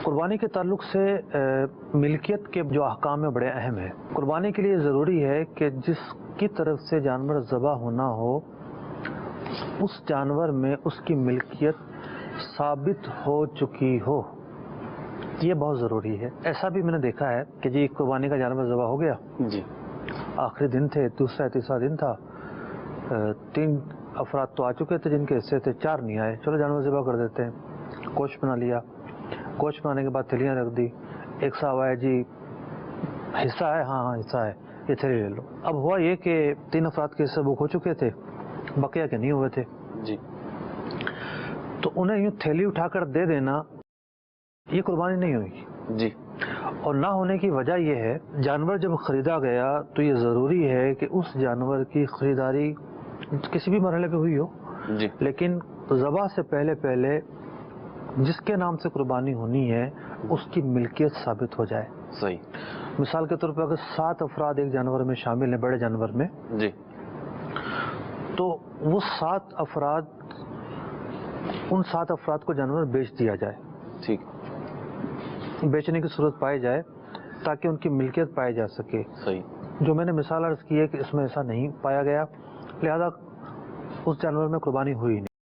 قربانی کے تعلق سے ملکیت کے جو احکام ہیں بڑے اہم ہیں۔ قربانی کے لیے ضروری ہے کہ جس کی طرف سے جانور ذبح ہونا ہو اس جانور میں اس کی ملکیت ثابت ہو چکی ہو، یہ بہت ضروری ہے۔ ایسا بھی میں نے دیکھا ہے کہ جی قربانی کا جانور ذبح ہو گیا، جی آخری دن تھے، دوسرا تیسرا دن تھا، 3 افراد تو آ چکے تھے جن کے حصے تھے، 4 نہیں آئے، چلو جانور ذبح کر دیتے ہیں۔ گوشت بنا لیا، گوشت بنانے کے بعد تھیلیاں رکھ دی، ایک صاحب آئے جی حصہ ہے، ہاں حصہ ہے، یہ تھیلی لے لو۔ اب ہوا یہ کہ 3 افراد کے حصے بک ہو چکے تھے، بقیہ کے نہیں ہوئے تھے، جی تو انہیں یوں تھیلی اٹھا کر دے دینا، یہ قربانی نہیں ہوئی۔ جی اور نہ ہونے کی وجہ یہ ہے، جانور جب خریدا گیا تو یہ ضروری ہے کہ اس جانور کی خریداری کسی بھی مرحلے پہ ہوئی ہو، جی لیکن ذبح سے پہلے جس کے نام سے قربانی ہونی ہے اس کی ملکیت ثابت ہو جائے۔ صحیح۔ مثال کے طور پہ اگر 7 افراد ایک جانور میں شامل ہیں، بڑے جانور میں، جی تو وہ 7 افراد، ان 7 افراد کو جانور بیچ دیا جائے، ٹھیک، بیچنے کی صورت پائی جائے تاکہ ان کی ملکیت پائی جا سکے۔ صحیح۔ جو میں نے مثال عرض کی ہے کہ اس میں ایسا نہیں پایا گیا، لہذا اس جانور میں قربانی ہوئی نہیں۔